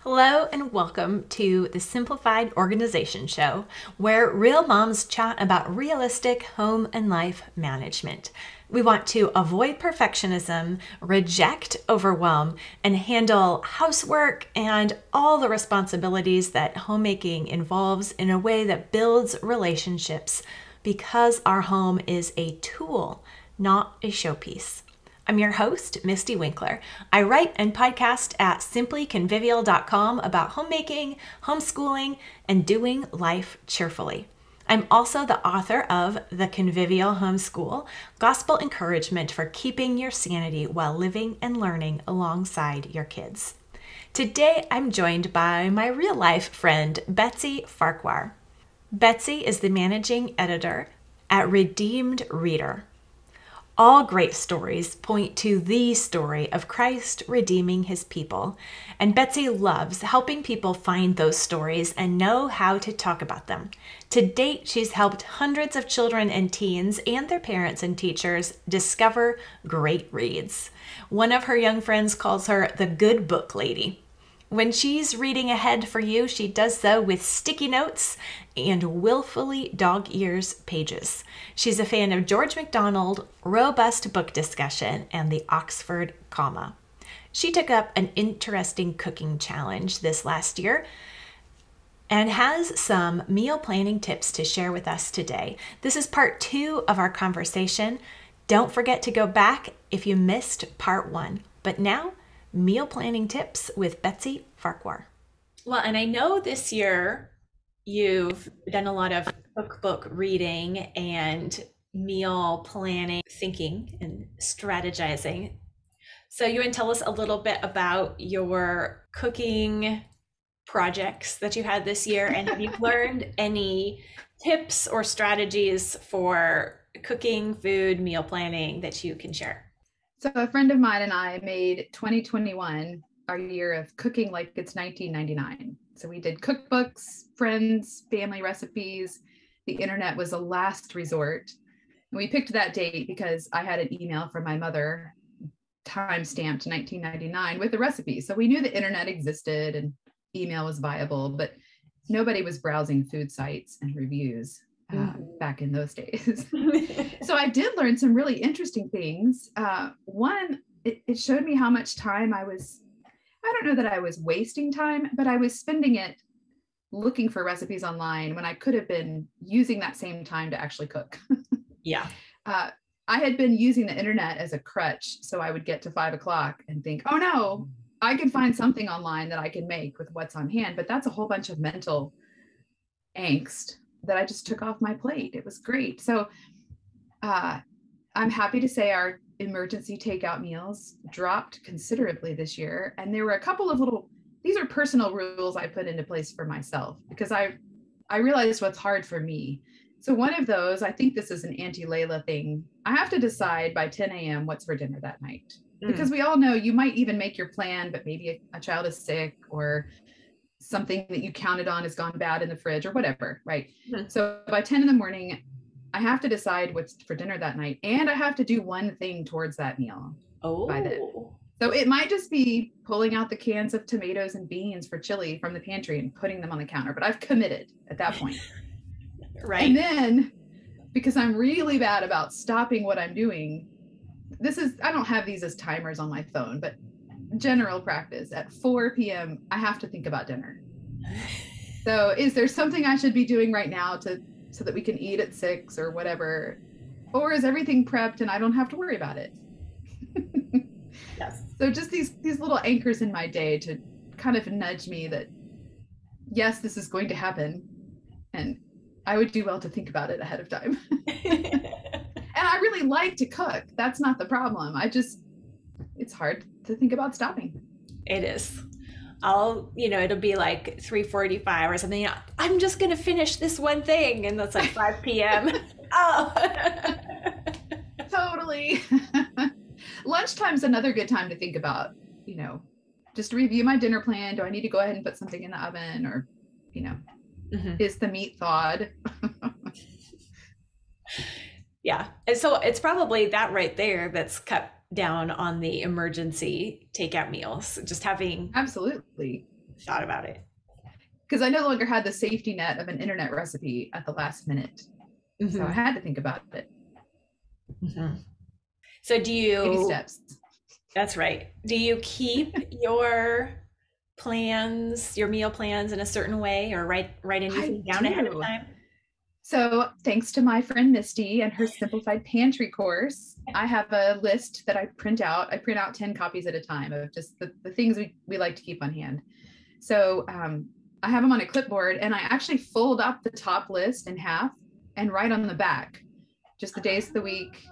Hello and welcome to the Simplified Organization Show, where real moms chat about realistic home and life management. We want to avoid perfectionism, reject overwhelm, and handle housework and all the responsibilities that homemaking involves in a way that builds relationships because our home is a tool, not a showpiece. I'm your host, Misty Winkler. I write and podcast at simplyconvivial.com about homemaking, homeschooling, and doing life cheerfully. I'm also the author of The Convivial Homeschool, Gospel Encouragement for Keeping Your Sanity While Living and Learning Alongside Your Kids. Today, I'm joined by my real-life friend, Betsy Farquhar. Betsy is the managing editor at Redeemed Reader. All great stories point to the story of Christ redeeming his people, and Betsy loves helping people find those stories and know how to talk about them. To date, she's helped hundreds of children and teens and their parents and teachers discover great reads. One of her young friends calls her the good book lady. When she's reading ahead for you, she does so with sticky notes and willfully dog-ears pages. She's a fan of George MacDonald, robust book discussion, and the Oxford comma. She took up an interesting cooking challenge this last year and has some meal planning tips to share with us today. This is part 2 of our conversation. Don't forget to go back if you missed part 1. But now, meal planning tips with Betsy Farquhar. Well, and I know this year you've done a lot of cookbook reading and meal planning, thinking and strategizing. So you want to tell us a little bit about your cooking projects that you had this year, and have you learned any tips or strategies for cooking, food, meal planning that you can share? So a friend of mine and I made 2021 our year of cooking like it's 1999. So we did cookbooks, friends, family recipes. The internet was a last resort. And we picked that date because I had an email from my mother, time-stamped 1999 with the recipe. So we knew the internet existed and email was viable, but nobody was browsing food sites and reviews back in those days. So I did learn some really interesting things. One, it showed me how much time I don't know that I was wasting time, but I was spending it looking for recipes online when I could have been using that same time to actually cook. Yeah. I had been using the internet as a crutch. So I would get to 5 o'clock and think, oh no, I can find something online that I can make with what's on hand. But that's a whole bunch of mental angst that I just took off my plate. It was great. So I'm happy to say our emergency takeout meals dropped considerably this year. And there were a couple of these are personal rules I put into place for myself because I realized what's hard for me. So one of those, I think this is an Auntie Layla thing. I have to decide by 10 a.m. what's for dinner that night. Because we all know you might even make your plan, but maybe a child is sick or something that you counted on has gone bad in the fridge or whatever, right? So by 10 in the morning, I have to decide what's for dinner that night. And I have to do one thing towards that meal by then. So it might just be pulling out the cans of tomatoes and beans for chili from the pantry and putting them on the counter, but I've committed at that point. Right. And then, because I'm really bad about stopping what I'm doing, I don't have these as timers on my phone, but general practice at 4 p.m. I have to think about dinner. So is there something I should be doing right now so that we can eat at 6 or whatever? Or is everything prepped and I don't have to worry about it? Yes. So just these little anchors in my day to kind of nudge me that, yes, this is going to happen. And I would do well to think about it ahead of time. And I really like to cook. That's not the problem. It's hard to think about stopping. It is. It'll be like 3:45 or something. I'm just going to finish this one thing. And that's like 5 p.m. Oh. Totally. Lunchtime's another good time to think about, just to review my dinner plan. Do I need to go ahead and put something in the oven or, is the meat thawed? Yeah. And so it's probably that right there that's cut down on the emergency takeout meals. Just having Absolutely. thought about it. Because I no longer had the safety net of an internet recipe at the last minute. So I had to think about it. So Baby steps. That's right. Do you keep your plans, your meal plans in a certain way, or write anything down ahead of time? So thanks to my friend Misty and her simplified pantry course, I have a list that I print out. I print out 10 copies at a time of just the things we like to keep on hand. So I have them on a clipboard, and I actually fold up the top list in half and write on the back just the days of the week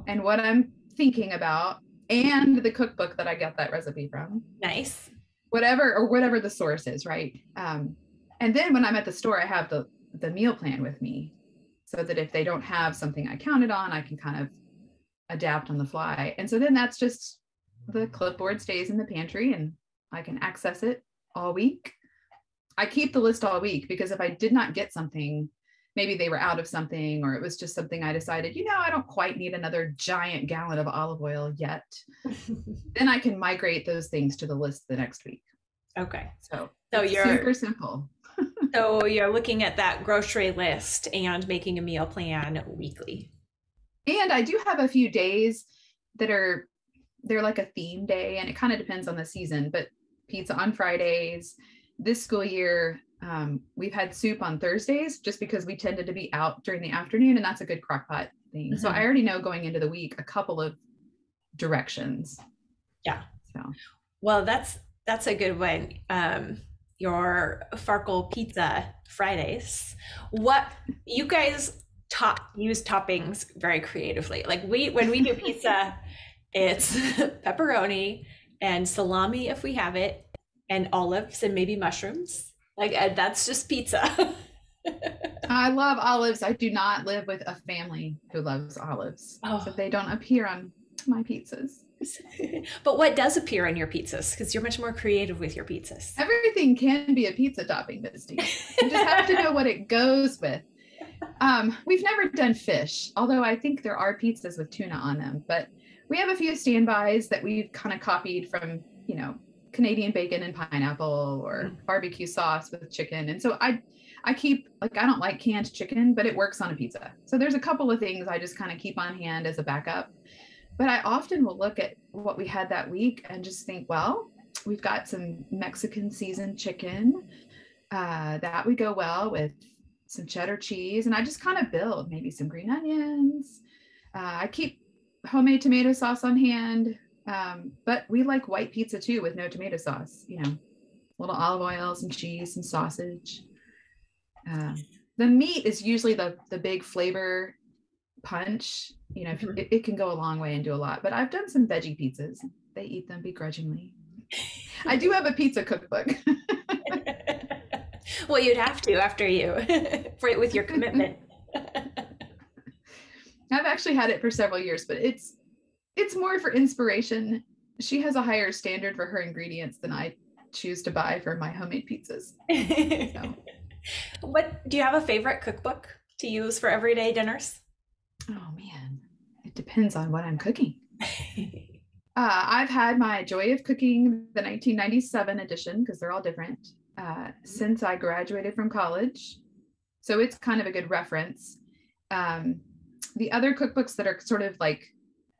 and what I'm thinking about, and the cookbook that I got that recipe from. Nice. Whatever the source is, right? And then when I'm at the store, I have the meal plan with me, so that if they don't have something I counted on, I can kind of adapt on the fly. And so then that's just, the clipboard stays in the pantry and I can access it all week. I keep the list all week because if I did not get something, maybe they were out of something, or it was just something I decided, I don't quite need another giant gallon of olive oil yet, then I can migrate those things to the list the next week. Okay. So you're super simple. So you're looking at that grocery list and making a meal plan weekly. And I do have a few days that they're like a theme day, and it kind of depends on the season, but pizza on Fridays. This school year, we've had soup on Thursdays just because we tended to be out during the afternoon, and that's a good crock pot thing. So I already know going into the week a couple of directions. Yeah. So, well, that's a good one. Your Farquhar pizza Fridays. What you guys use toppings very creatively. Like when we do pizza, it's pepperoni and salami if we have it, and olives and maybe mushrooms. Like that's just pizza. I love olives. I do not live with a family who loves olives, so they don't appear on my pizzas. But what does appear on your pizzas? Because you're much more creative with your pizzas. Everything can be a pizza topping, Misty. You just have to know what it goes with. We've never done fish, although I think there are pizzas with tuna on them. But we have a few standbys that we've kind of copied from, Canadian bacon and pineapple, or barbecue sauce with chicken. And so I keep, I don't like canned chicken, but it works on a pizza. So there's a couple of things I just kind of keep on hand as a backup. But I often will look at what we had that week and just think, well, we've got some Mexican seasoned chicken that would go well with some cheddar cheese. And I just kind of build maybe some green onions. I keep homemade tomato sauce on hand, but we like white pizza too with no tomato sauce, little olive oil, some cheese, some sausage. The meat is usually the big flavor punch. It can go a long way and do a lot, but I've done some veggie pizzas. They eat them begrudgingly. I do have a pizza cookbook. Well, you'd have to after you, with your commitment. I've actually had it for several years, but it's more for inspiration. She has a higher standard for her ingredients than I choose to buy for my homemade pizzas. So. What do you have a favorite cookbook to use for everyday dinners? Oh man, it depends on what I'm cooking. I've had my Joy of Cooking, the 1997 edition, because they're all different, since I graduated from college. So it's kind of a good reference. The other cookbooks that are sort of like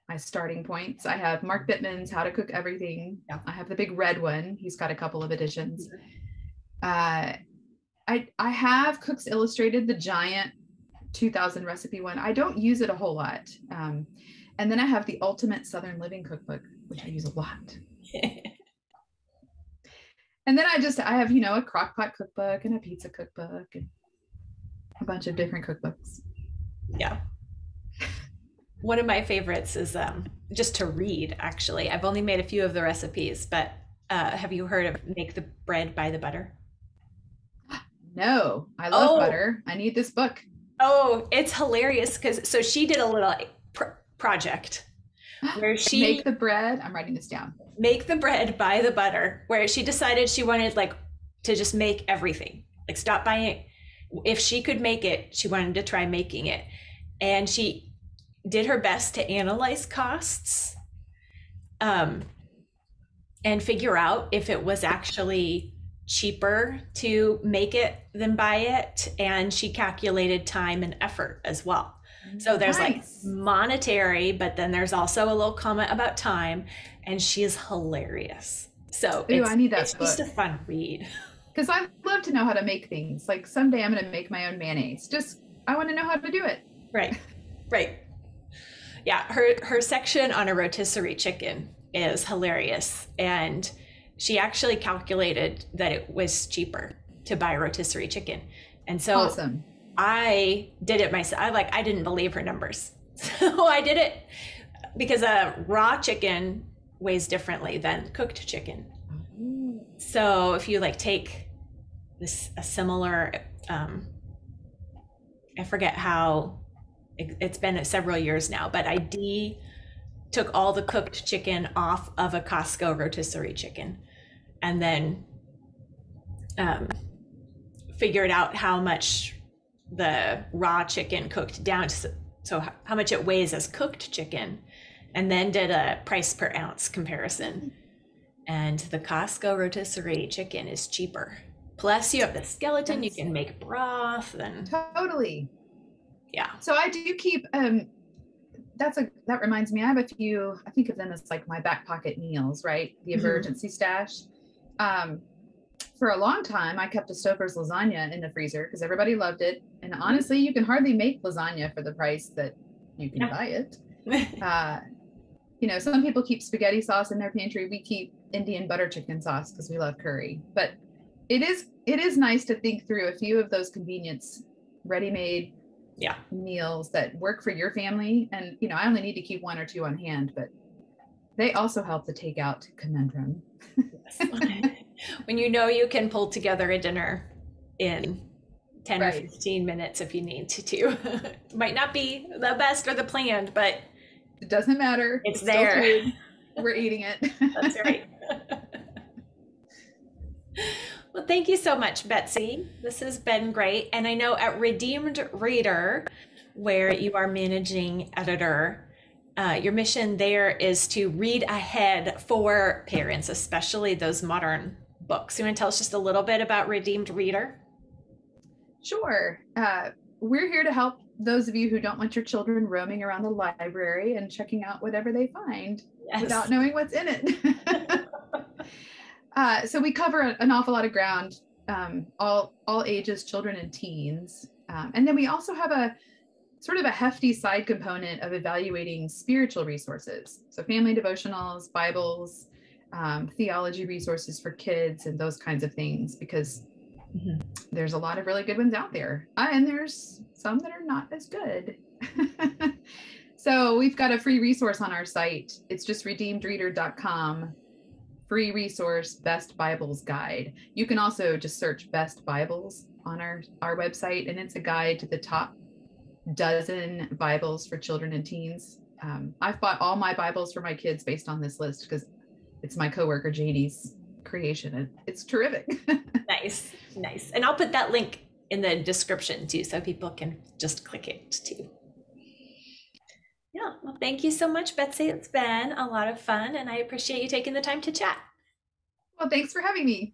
my starting points, I have Mark Bittman's How to Cook Everything. Yeah. I have the big red one. He's got a couple of editions. I have Cooks Illustrated, the giant 2000 recipe one. I don't use it a whole lot. And then I have the Ultimate Southern Living Cookbook, which I use a lot. And then I have, a crock pot cookbook and a pizza cookbook and a bunch of different cookbooks. Yeah. One of my favorites is just to read, actually. I've only made a few of the recipes, but have you heard of Make the Bread by the Butter? No, I love butter. I need this book. Oh, it's hilarious so she did a little project where she make the bread. I'm writing this down. Make the bread by the butter, where she decided she wanted to just make everything, stop buying. If she could make it, she wanted to try making it. And she did her best to analyze costs and figure out if it was actually cheaper to make it than buy it. And she calculated time and effort as well. So there's like Nice. monetary, but then there's also a little comment about time, and she is hilarious. So Ooh, I need that it's just a book. fun read. Because I love to know how to make things. Like someday I'm going to make my own mayonnaise. Just, I want to know how to do it. Right. Right. Yeah, her section on a rotisserie chicken is hilarious. And she actually calculated that it was cheaper to buy rotisserie chicken. And so Awesome. I did it myself. I didn't believe her numbers. So I did it because a raw chicken weighs differently than cooked chicken. So if you like take a similar, I forget how, it's been several years now, but I took all the cooked chicken off of a Costco rotisserie chicken, and then figured out how much the raw chicken cooked down, so how much it weighs as cooked chicken, and then did a price per ounce comparison. And the Costco rotisserie chicken is cheaper. Plus you have the skeleton, you can make broth and Totally. yeah. So I do keep, that reminds me, I have a few, I think of them as like my back pocket meals, right? The emergency stash. For a long time, I kept a Stouffer's lasagna in the freezer because everybody loved it. And honestly, you can hardly make lasagna for the price that you can buy it. Some people keep spaghetti sauce in their pantry. We keep Indian butter chicken sauce because we love curry. But it is nice to think through a few of those convenience ready-made meals that work for your family. And I only need to keep one or two on hand, but they also help the takeout conundrum. Yes. When you can pull together a dinner in 10 or 15 minutes if you need to. Might not be the best or the planned, but it doesn't matter. It's there. We're eating it. That's right. Well, thank you so much, Betsy. This has been great. And I know at Redeemed Reader, where you are managing editor, your mission there is to read ahead for parents, especially those modern books. You want to tell us just a little bit about Redeemed Reader? Sure. We're here to help those of you who don't want your children roaming around the library and checking out whatever they find without knowing what's in it. So we cover an awful lot of ground, all ages, children and teens. And then we also have a sort of a hefty side component of evaluating spiritual resources. So family devotionals, Bibles, theology resources for kids and those kinds of things, because there's a lot of really good ones out there. And there's some that are not as good. So we've got a free resource on our site. It's just redeemedreader.com. Free resource, Best Bibles Guide. You can also just search Best Bibles on our website, and it's a guide to the top dozen Bibles for children and teens. I've bought all my Bibles for my kids based on this list because it's my coworker JD's creation, and it's terrific. Nice. And I'll put that link in the description too, so people can just click it too. Yeah, well, thank you so much, Betsy. It's been a lot of fun, and I appreciate you taking the time to chat. Well, thanks for having me.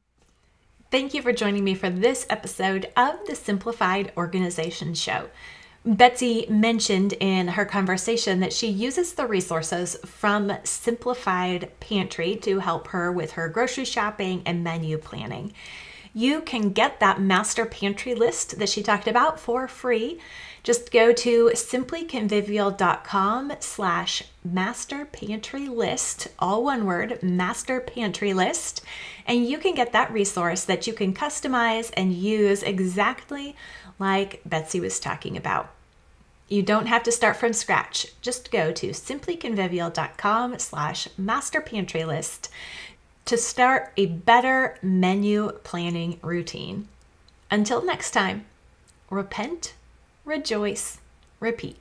Thank you for joining me for this episode of the Simplified Organization Show. Betsy mentioned in her conversation that she uses the resources from Simplified Pantry to help her with her grocery shopping and menu planning. You can get that master pantry list that she talked about for free. Just go to simplyconvivial.com/master pantry list, all one word, master pantry list, and you can get that resource that you can customize and use exactly like Betsy was talking about. You don't have to start from scratch. Just go to simplyconvivial.com/master pantry list to start a better menu planning routine. Until next time, repent, rejoice, repeat.